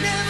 Never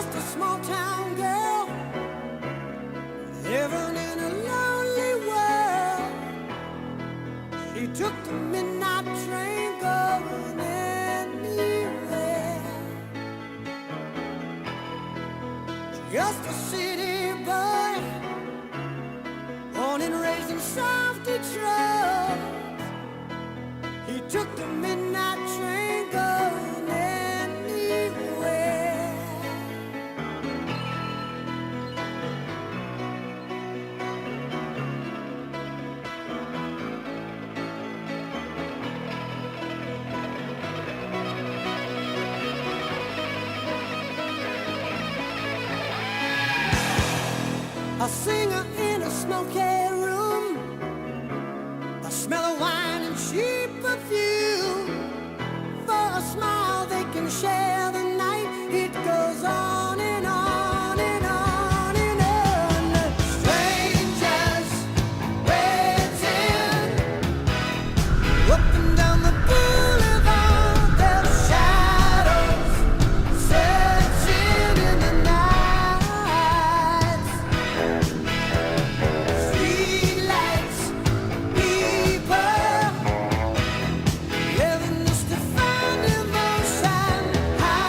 just a small town girl living in a lonely world. She took the midnight train going anywhere. Just a city boy, born and raised in South Detroit. He took the midnight train going anywhere. A singer in a smoky room, the smell of wine and cheap perfume. For a smile they can share the night. It goes on and on and on and on. Strangers waiting up and down the boulevard. Their shadows searching in the night. Streetlights, people, living just to find emotion. High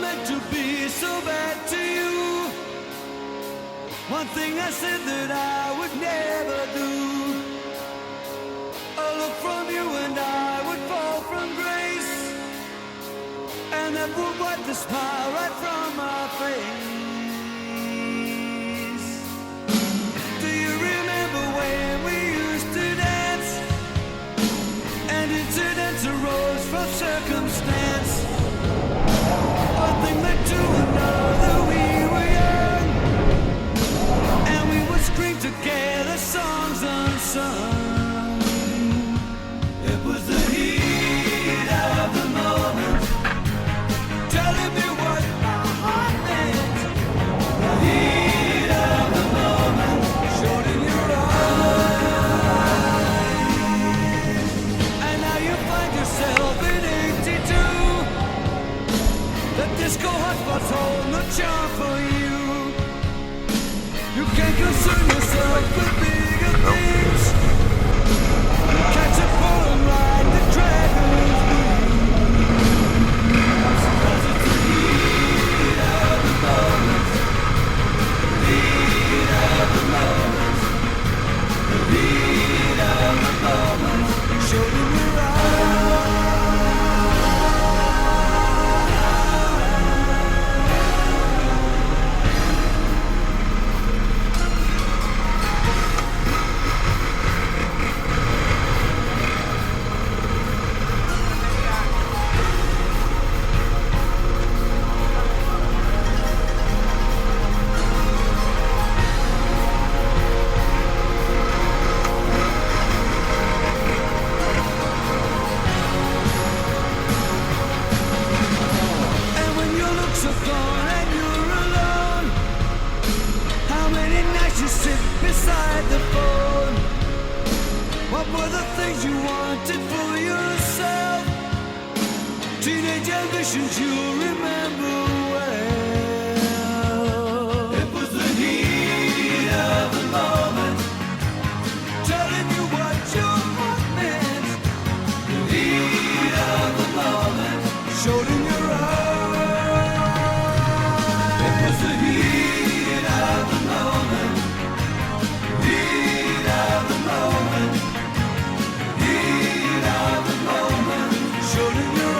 meant to be so bad to you. One thing I said that I would never do. A look from you and I would fall from grace, and that would wipe the smile right from my face. Do you remember when we used to dance, and incidents arose from circumstance? One thing led to another, we were young, and we would scream together songs unsung. It was the heat of the moment, telling me what my heart meant. The heat of the moment showed in your eyes, and now you find yourself in 82. The disco hotspots hold no charm for you. You can't concern yourself with bigger things. Catch a falling ride the dragon's wings. Cause it's the heat of the moment. The heat of the moment. The heat of the moment. Showed in your eyes. Beside the phone, what were the things you wanted for yourself? Teenage ambitions you remember well. It was the heat of the moment, telling you what your heart meant. The heat of the moment showed in your eyes. It was the heat of the moment. Heat of the moment, heat of the moment, showed in your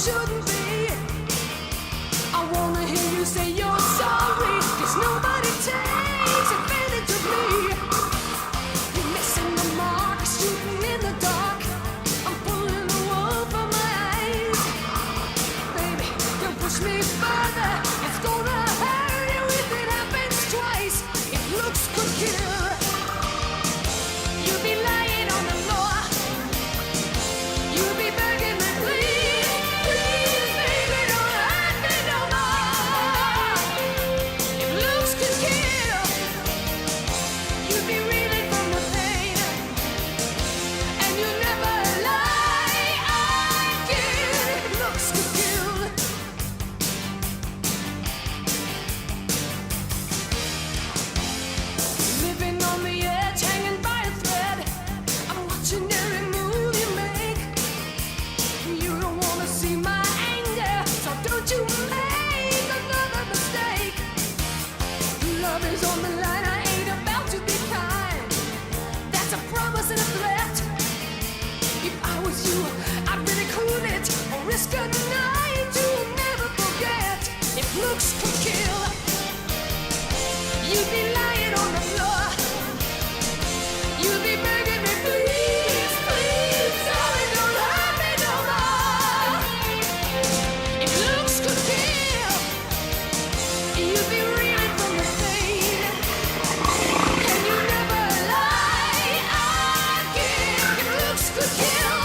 shouldn't be. I wanna hear you say you're sorry, 'cause nobody takes advantage of me. You're missing the mark, shooting in the dark. I'm pulling the wool from my eyes. Baby, don't push me further. It's gonna hurt you if it happens twice. If looks could kill, you'd be lying on the floor. You'd be begging me, please, please, baby, don't hurt me no more. If looks could kill, you'd be reeling from the pain, and you never lie again. If looks could kill, living on the edge, hanging by a thread. I'm watching every move you make. You don't wanna see my anger, so don't you make another mistake. Love is on the line, I ain't about to be kind. That's a promise and a threat. If I was you, I'd really cool it, or risk a night to never forget. If looks could kill, You'd be lying on the floor. You'd be begging me, please, please, darling, don't hurt me no more. If looks could kill, you'd be reeling from the pain. And you never lie again. If looks could kill.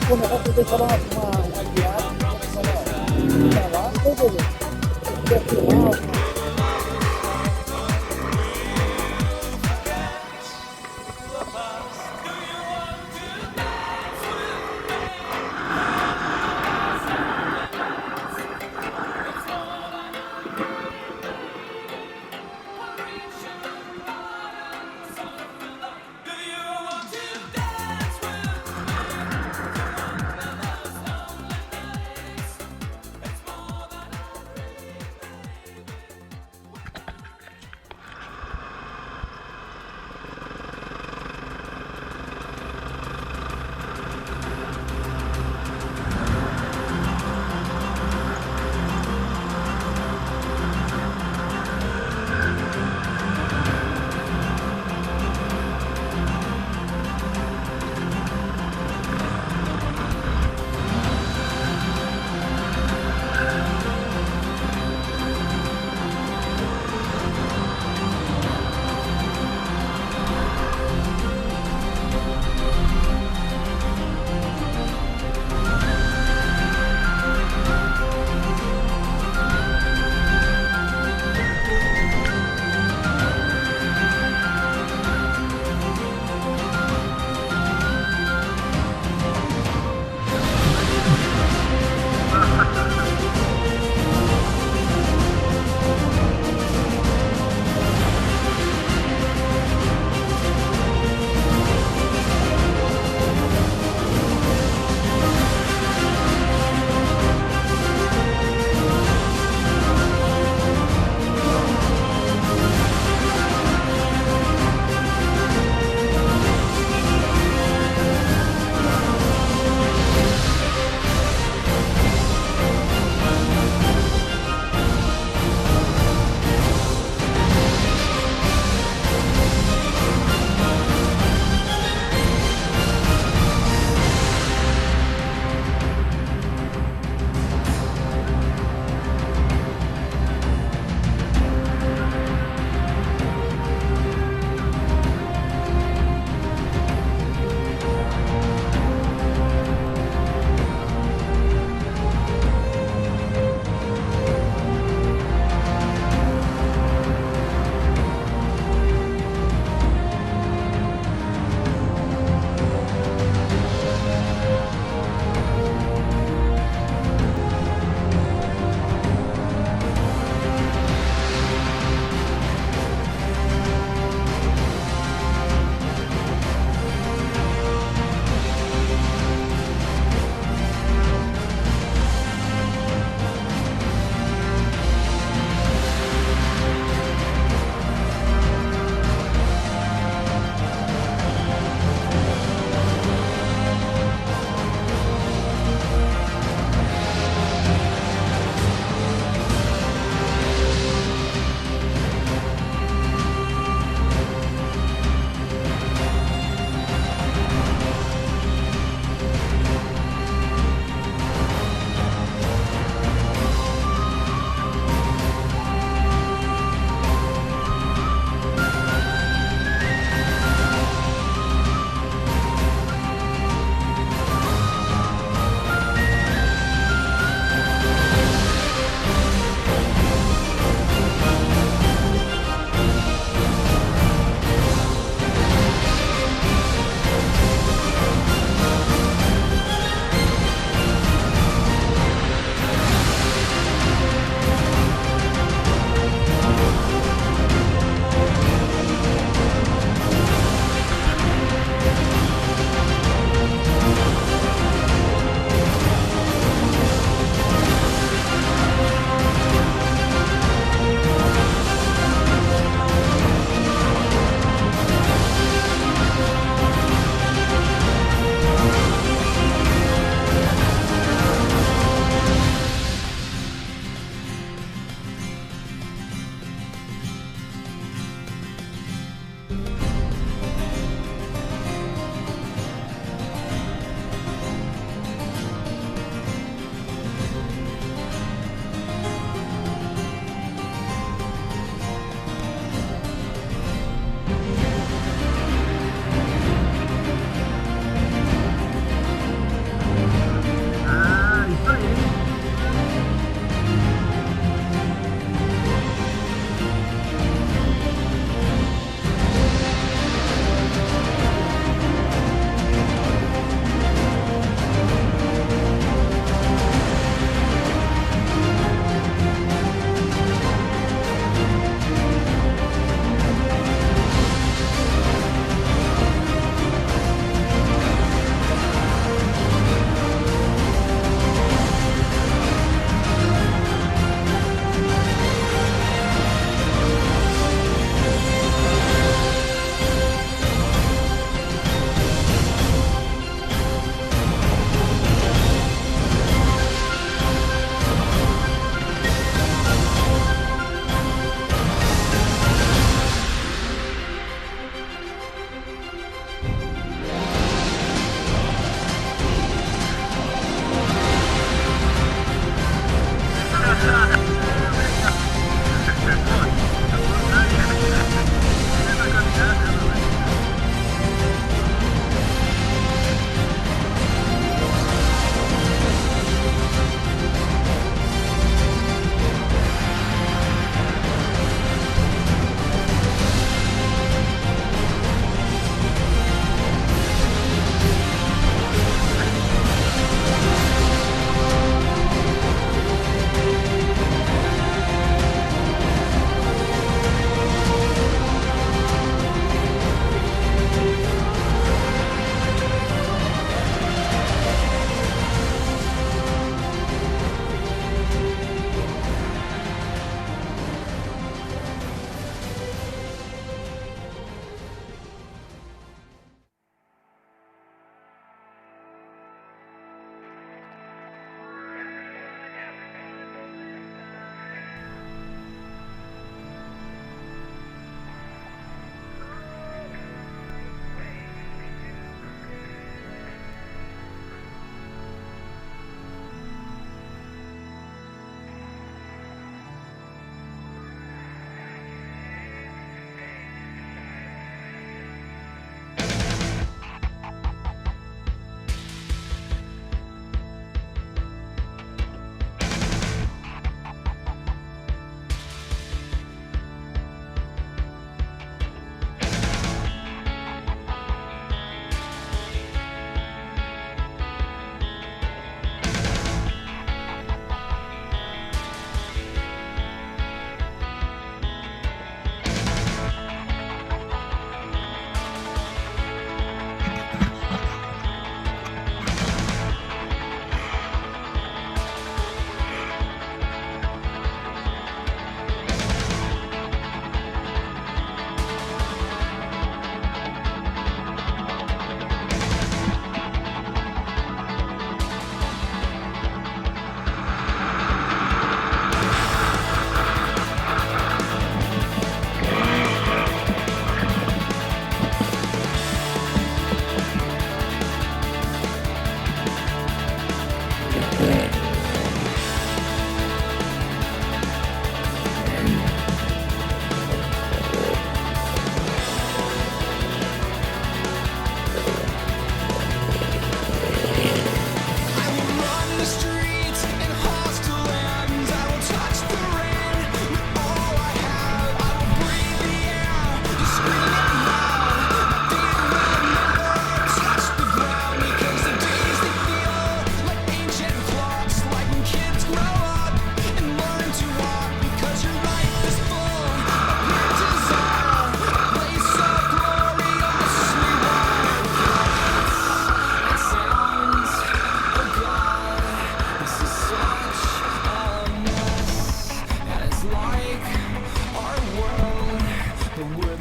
คนเขาจะชอบมาอันเดียวแต่ว่าก็จะเด็กอยู่แล้ว baby.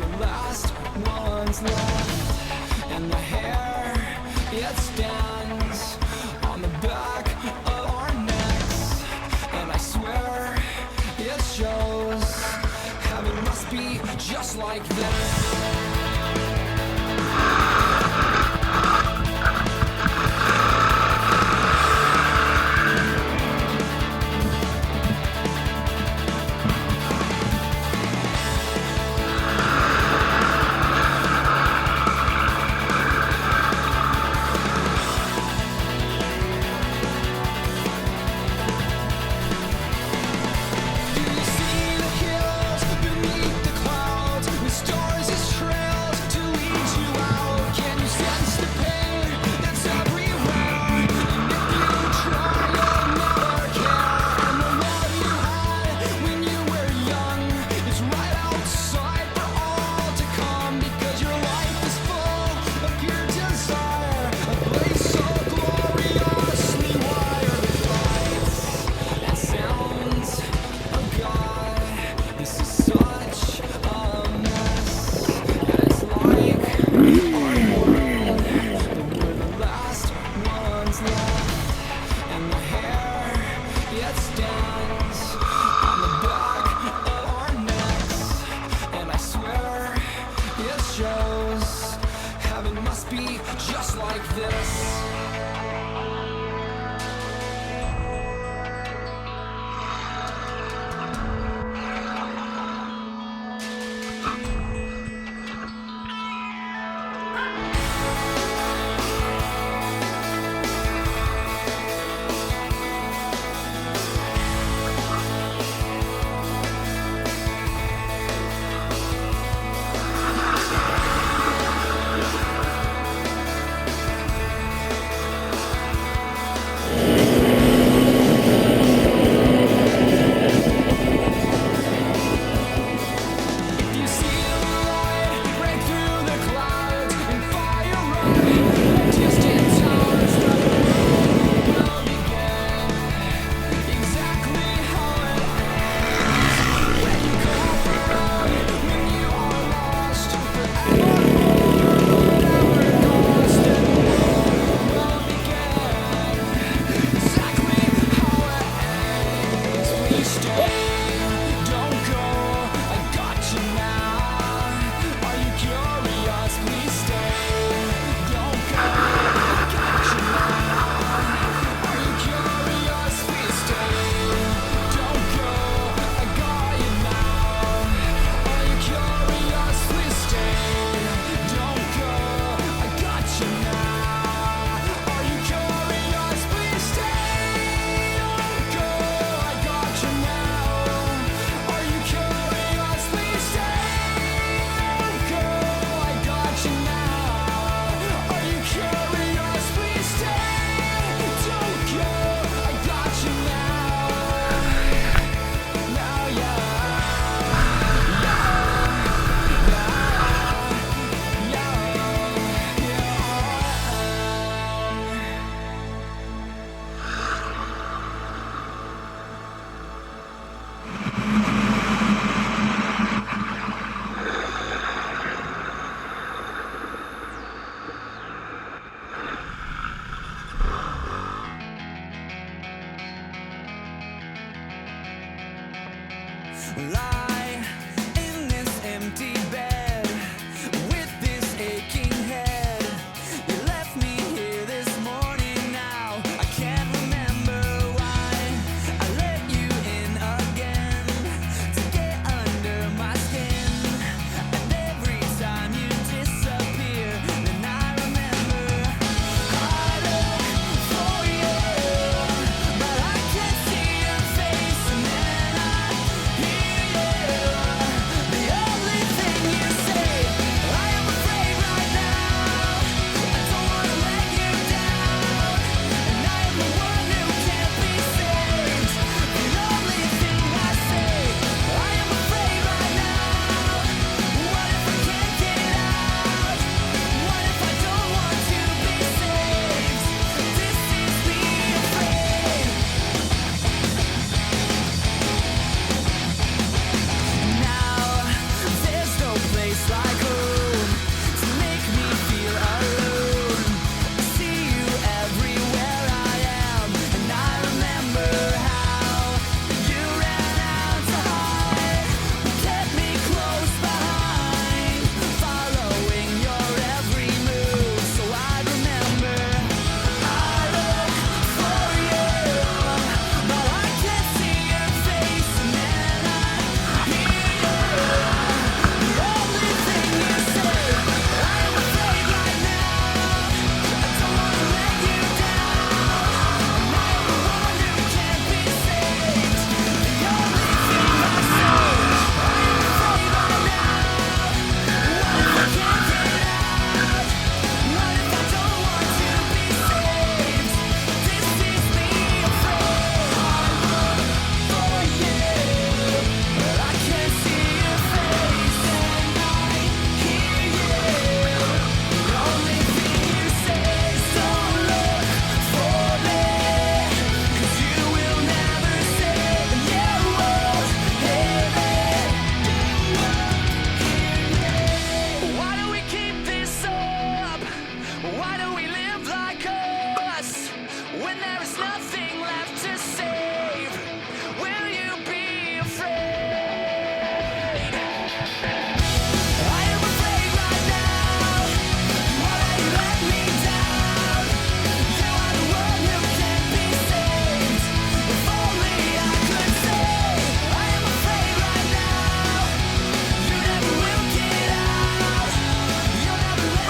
the last ones left, and the hair, it stands on the back of our necks, and I swear it shows. Heaven must be just like this. Heaven must be just like this.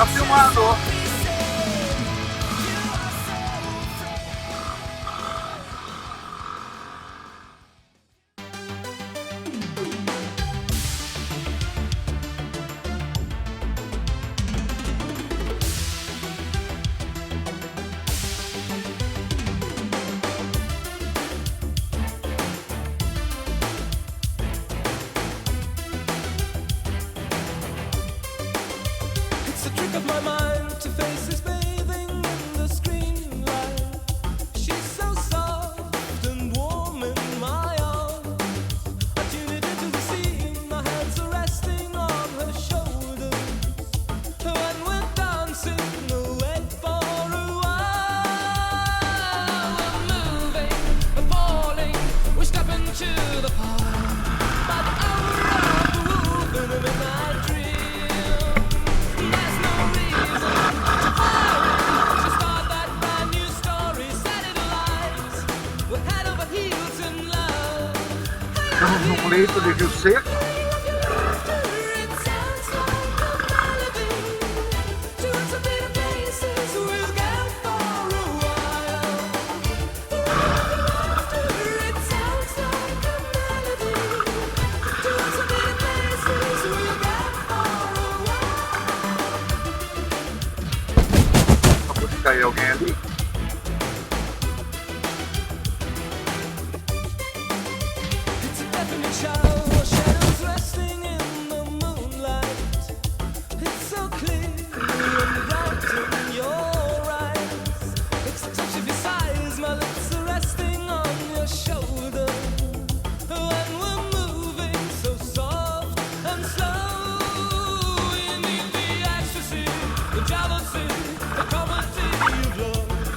Tá filmando. It's a trick of my mind to face this bathing in the screen light. She's so soft and warm in my arms. I tune it into the scene, my hands are resting on her shoulders. When we're dancing away for a while, we're moving, falling, we step into the park. By the hour of the wolf in a midnight dream, there's no reason to hurry to start that brand new story. Set it alight, we're head over heels in love. Estamos num leito de rio seco. It sounds like a melody. To some better places we'll go for a while. It sounds like a melody. To some better places we'll go for a while. Acabou de cair alguém ali. It's a definite show, shadows resting in the moonlight. It's so clear and bright in your eyes. It's the touch of your sighs, my lips are resting on your shoulder. When we're moving so soft and slow, you need the ecstasy, the jealousy, the comedy of love.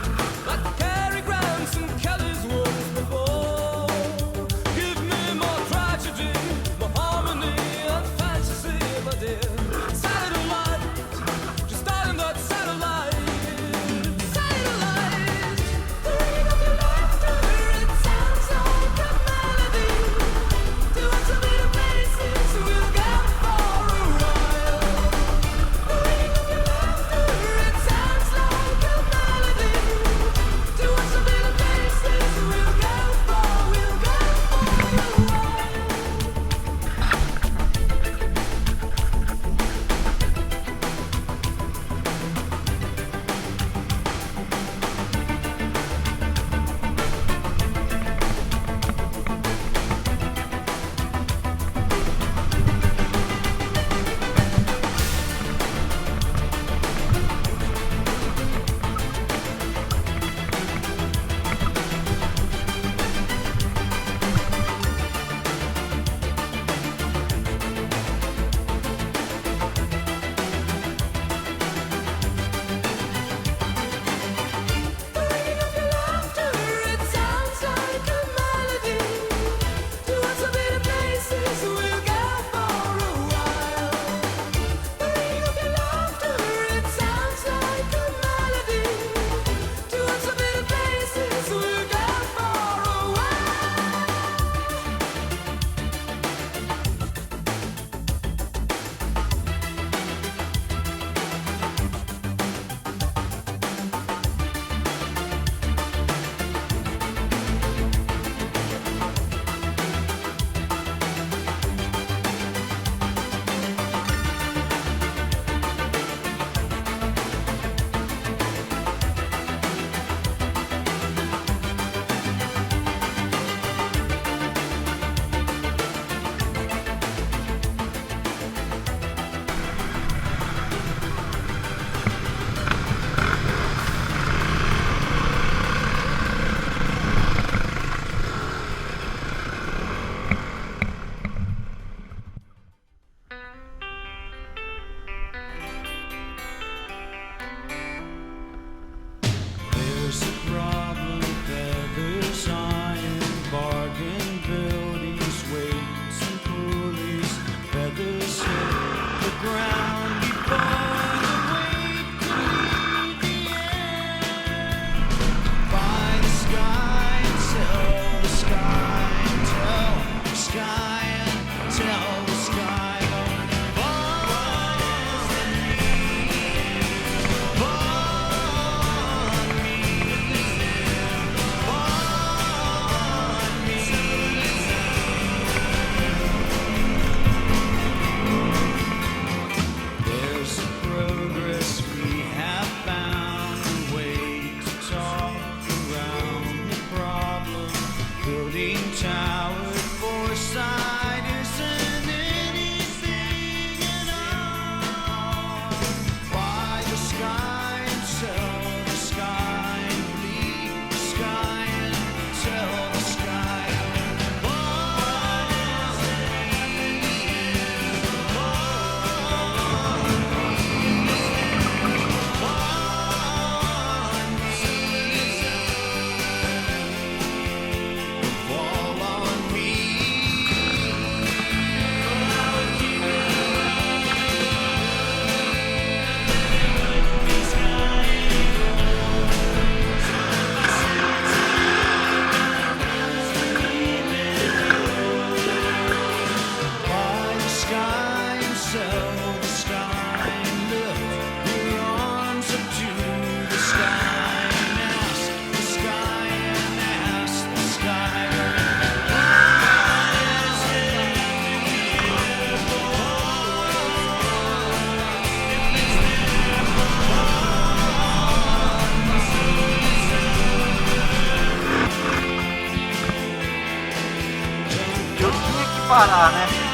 parah, nih.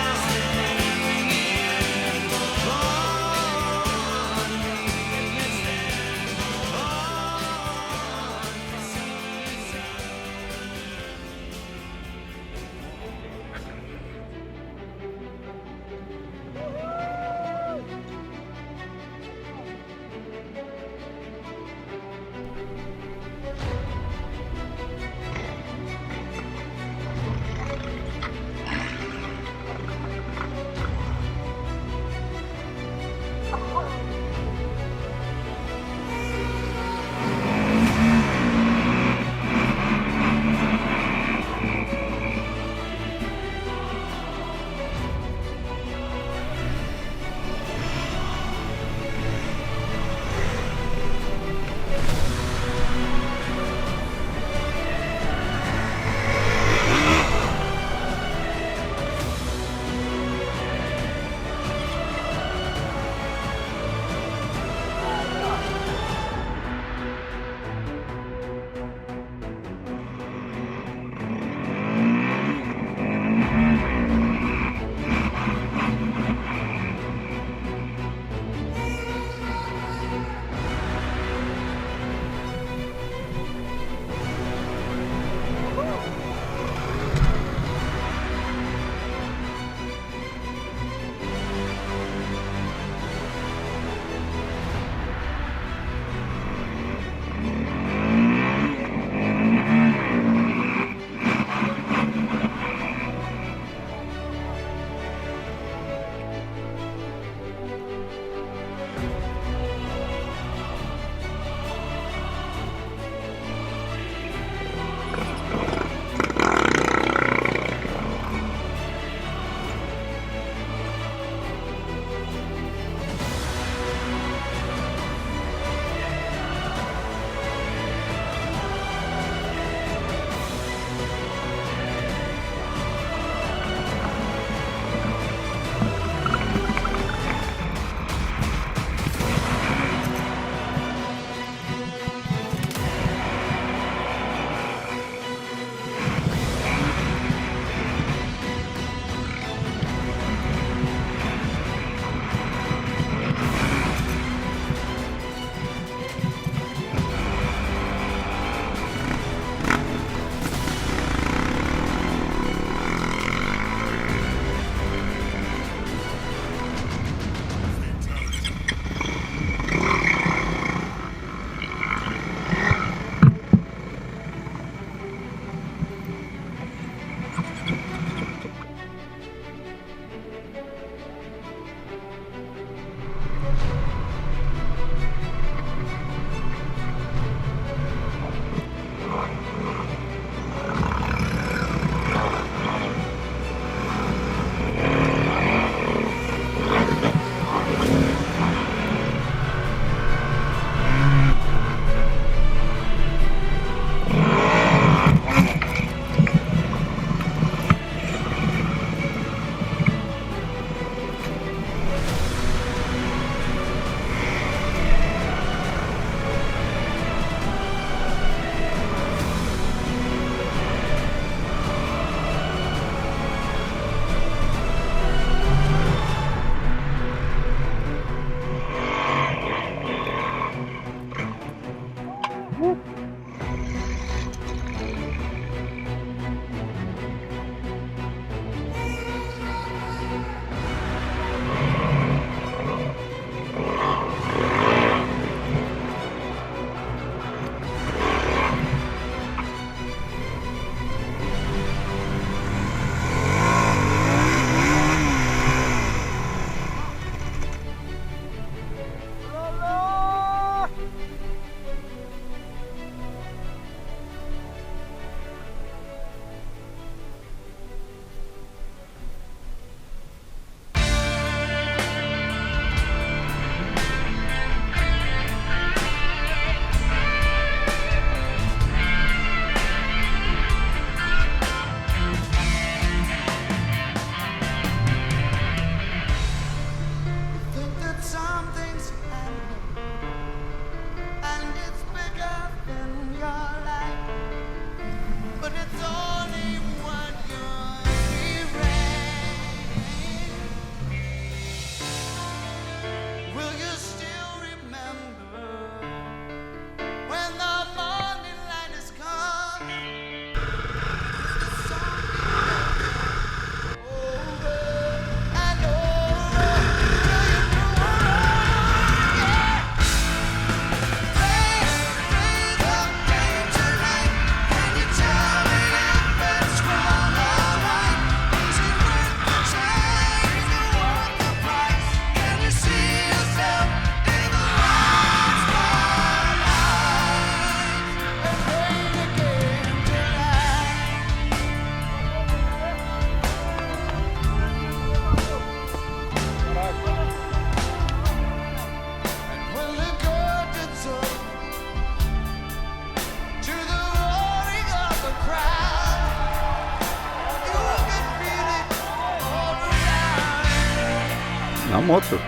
moto.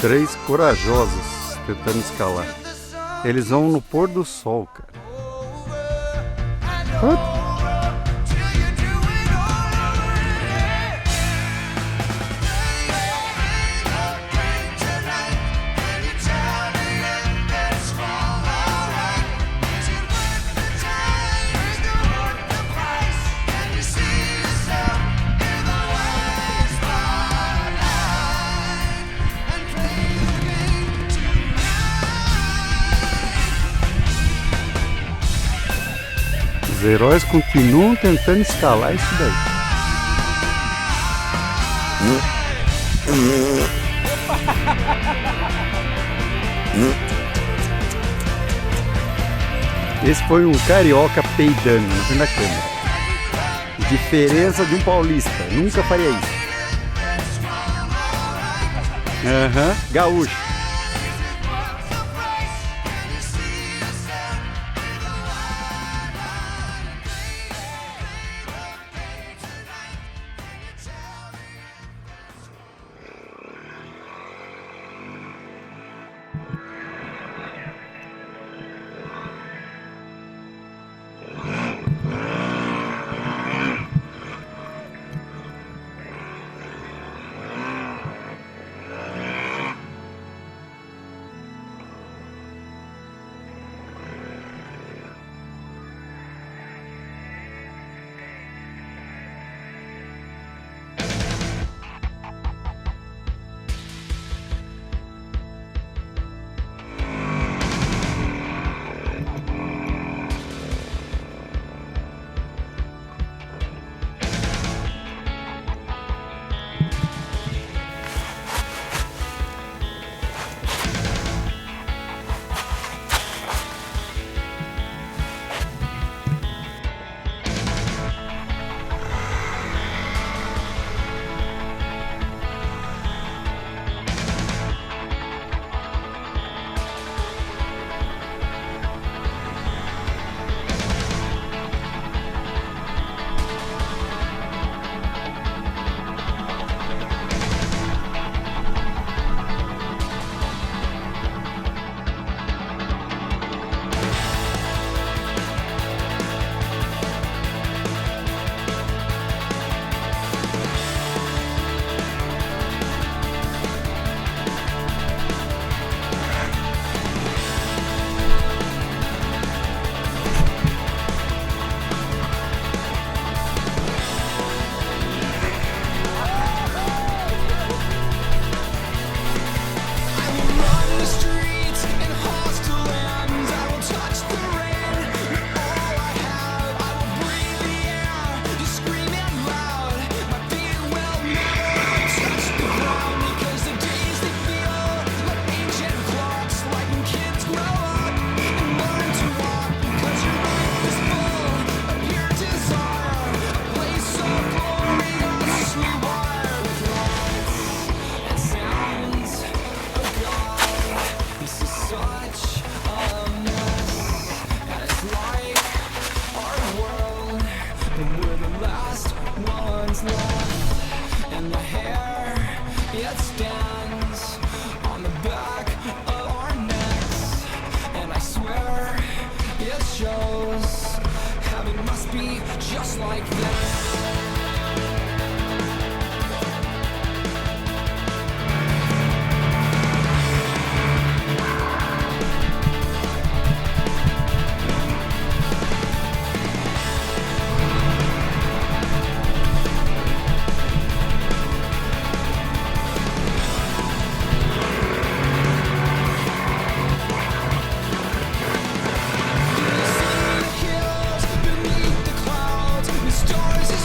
Três corajosos tentando escalar. Eles vão no pôr do sol, cara. Os heróis continuam tentando escalar isso daí. Esse foi um carioca peidando na frente da câmera. Diferença de um paulista, nunca faria isso. Gaúcho. Just like this. Stars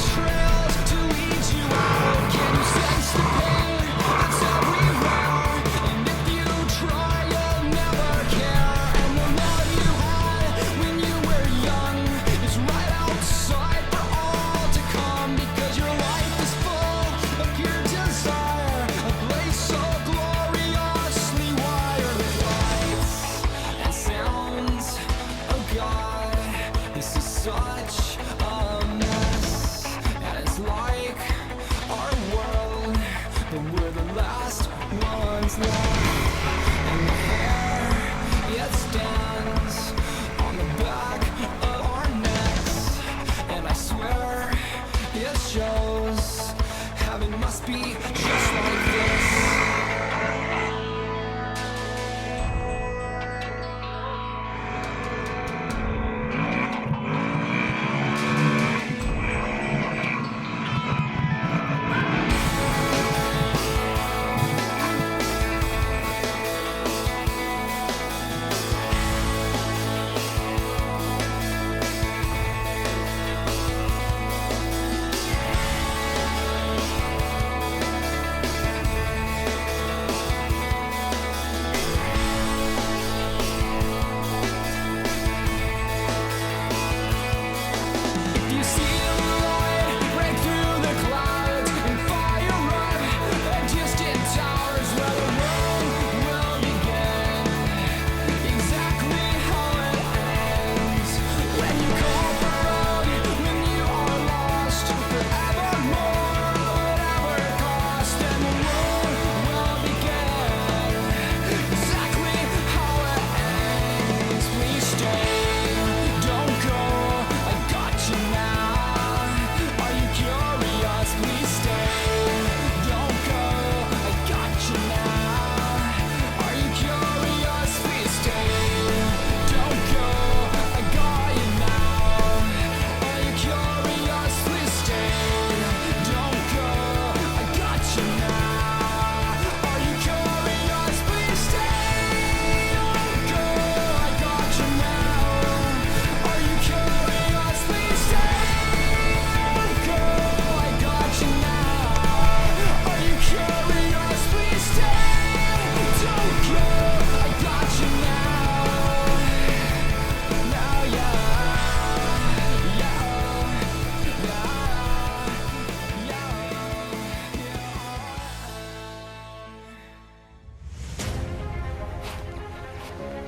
must be just like this.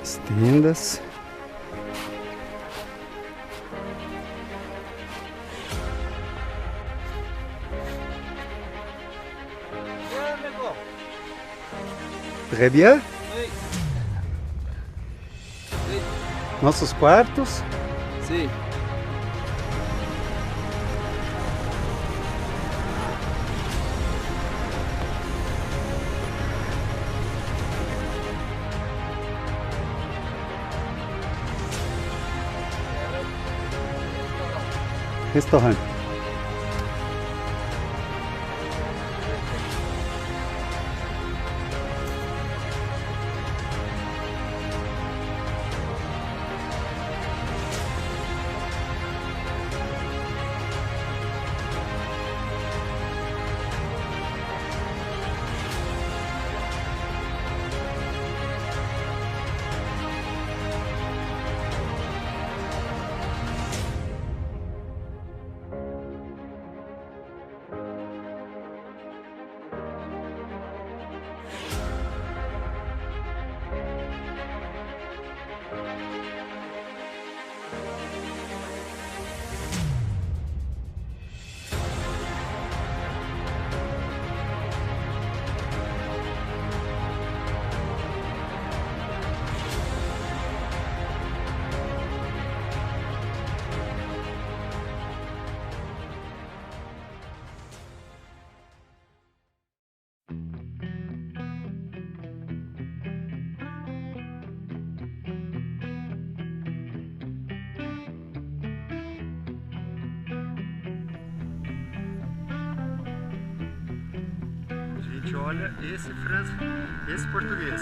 As tendas. Très bien. Nossos quartos. Sim. Restaurante. A gente olha esse português.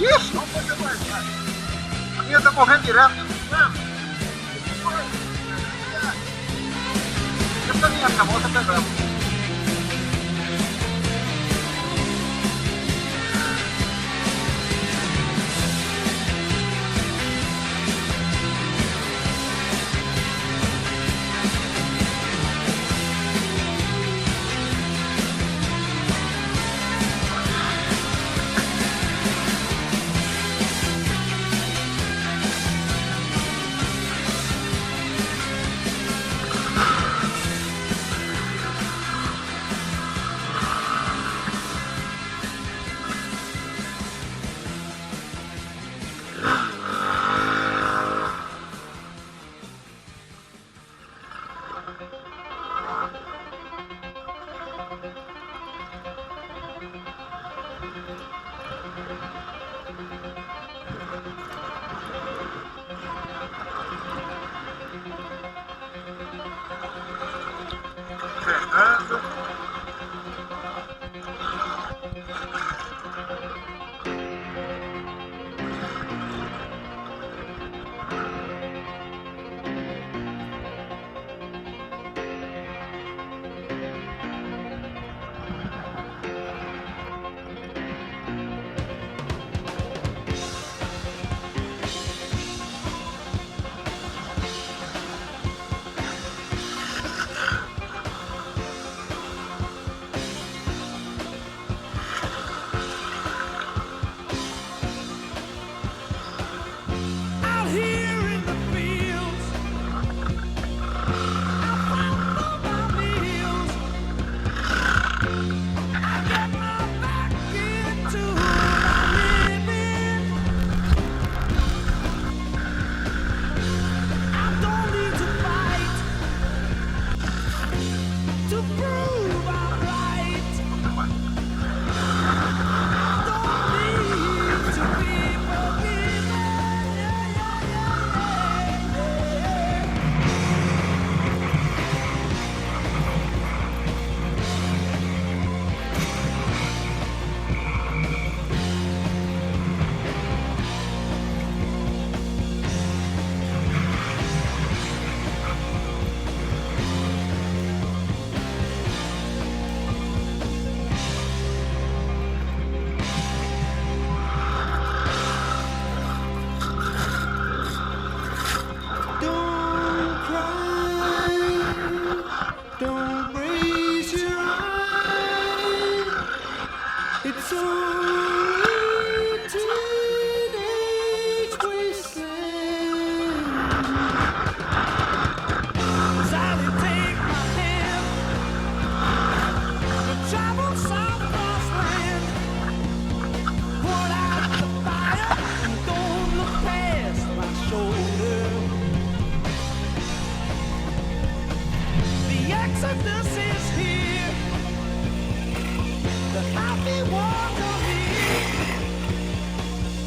Ixi, não pode mais, cara. A minha tá correndo direto. Essa minha acabou, tá pegando. Out here in the fields, I found all my meals. I got my back into my living. I don't need to fight to prove I'm right. I don't need to be forgiven. Don't cry, don't raise your eye. It's only teenage wasteland. Sally, take my hand. We'll travel south across land. Put out the fire and don't look past my shoulder. The exodus is here. The happy ones are here.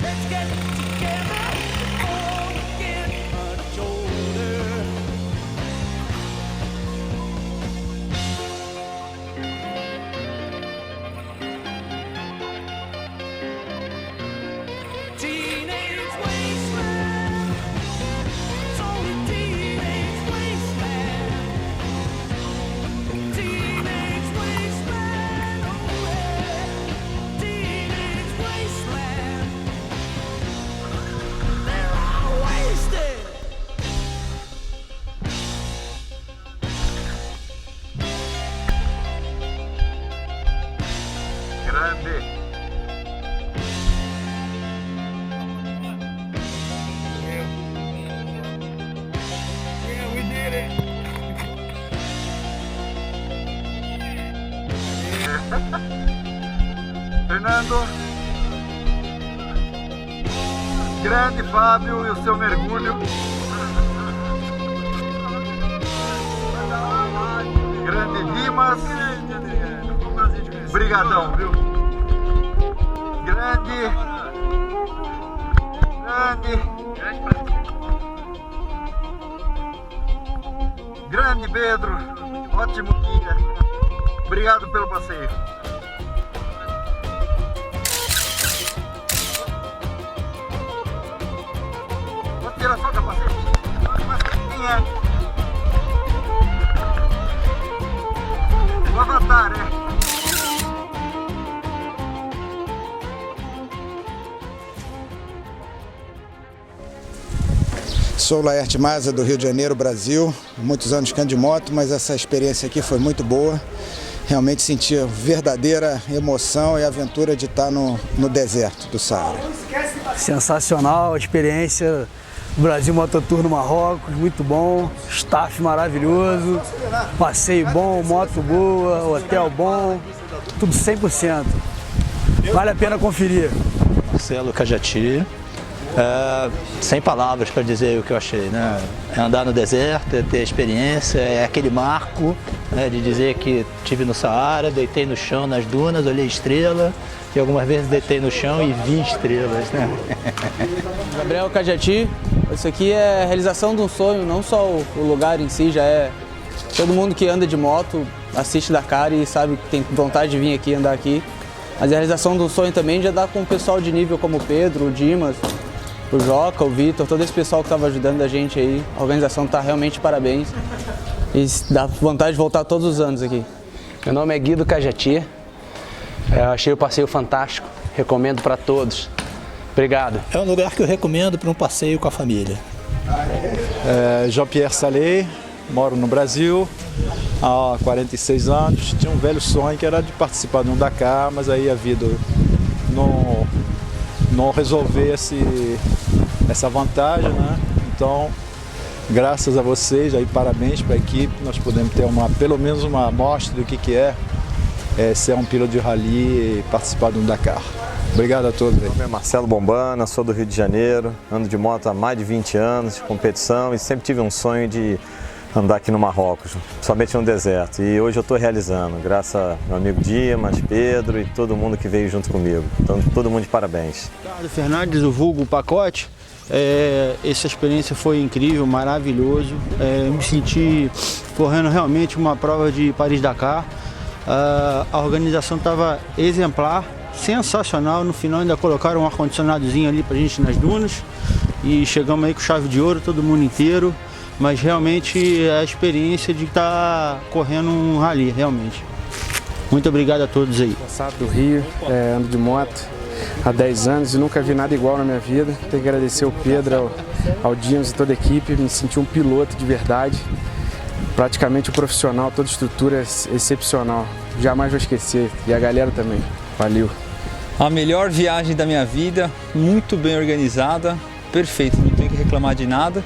Let's get together before we get much older. Teenage wasteland. It's only teenage wasteland. Teenage wasteland, oh yeah. Teenage wasteland. They're all wasted. Grande. Yeah, we did it. Fernando. Grande Fábio e o seu mergulho. Grande Dimas. Brigadão, viu? Grande. Grande Pedro. Ótimo dia. Obrigado pelo passeio. tira só o capacete. Quem é? Vou levantar, né? Sou Laerte Maza, do Rio de Janeiro, Brasil. Muitos anos que ando de moto, mas essa experiência aqui foi muito boa. Realmente senti a verdadeira emoção e aventura de estar no deserto do Saara. Sensacional, a experiência do Brasil Mototour no Marrocos, muito bom, staff maravilhoso, passeio bom, moto boa, hotel bom, tudo 100%. Vale a pena conferir. Marcelo Cajati. Sem palavras para dizer o que eu achei, né? É andar no deserto, é ter experiência, é aquele marco, né, de dizer que estive no Saara, deitei no chão nas dunas, olhei estrela e algumas vezes deitei no chão e vi estrelas, né? Gabriel Cajati, isso aqui é a realização de um sonho, não só o lugar em si, já é todo mundo que anda de moto, assiste Dakar e sabe que tem vontade de vir aqui andar aqui, mas a realização de um sonho também já dá com o pessoal de nível como o Pedro, o Dimas, o Joca, o Vitor, todo esse pessoal que estava ajudando a gente aí. A organização está realmente de parabéns e dá vontade de voltar todos os anos aqui. Meu nome é Guido Cajati, eu achei o passeio fantástico, recomendo para todos. Obrigado. É um lugar que eu recomendo para um passeio com a família. Jean-Pierre Salé, moro no Brasil há 46 anos. Tinha um velho sonho que era de participar de um Dakar, mas aí a vida não resolver essa vantagem, né? Então, graças a vocês, aí parabéns para a equipe, nós podemos ter pelo menos uma amostra do que é ser um piloto de rally e participar de um Dakar. Obrigado a todos. Meu nome é Marcelo Bombana, sou do Rio de Janeiro, ando de moto há mais de 20 anos de competição e sempre tive um sonho de andar aqui no Marrocos, somente no deserto. E hoje eu estou realizando, graças ao meu amigo Dimas, Pedro e todo mundo que veio junto comigo. Então, todo mundo de parabéns. Ricardo Fernandes, o vulgo Pacote. Essa experiência foi incrível, maravilhoso. Me senti correndo realmente uma prova de Paris-Dakar. A organização estava exemplar, sensacional. No final ainda colocaram um ar-condicionadozinho ali pra gente nas dunas. E chegamos aí com chave de ouro, todo mundo inteiro. Mas realmente é a experiência de estar correndo um rally, realmente. Muito obrigado a todos aí. Passado do Rio, ando de moto há 10 anos e nunca vi nada igual na minha vida. Tenho que agradecer ao Pedro, ao Dimas e toda a equipe. Me senti um piloto de verdade, praticamente um profissional, toda a estrutura excepcional. Jamais vou esquecer, e a galera também. Valeu. A melhor viagem da minha vida, muito bem organizada, perfeito, não tenho que reclamar de nada.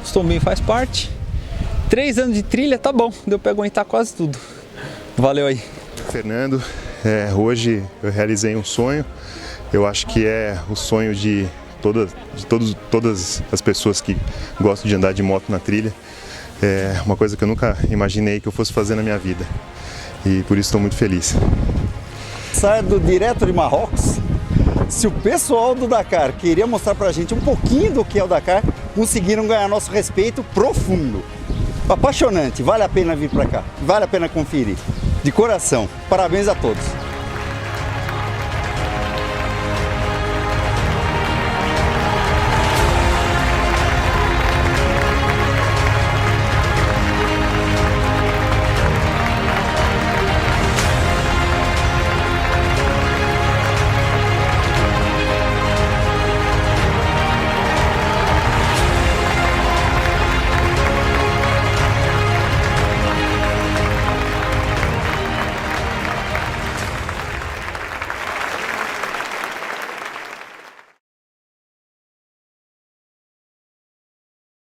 Estou bem, faz parte. 3 anos de trilha, tá bom, deu para aguentar quase tudo. Valeu aí. Fernando, hoje eu realizei um sonho. Eu acho que é o sonho de todas as pessoas que gostam de andar de moto na trilha. É uma coisa que eu nunca imaginei que eu fosse fazer na minha vida. E por isso estou muito feliz. Saio direto de Marrocos. Se o pessoal do Dakar queria mostrar pra gente um pouquinho do que é o Dakar, conseguiram ganhar nosso respeito profundo. Apaixonante, vale a pena vir pra cá, vale a pena conferir. De coração, parabéns a todos.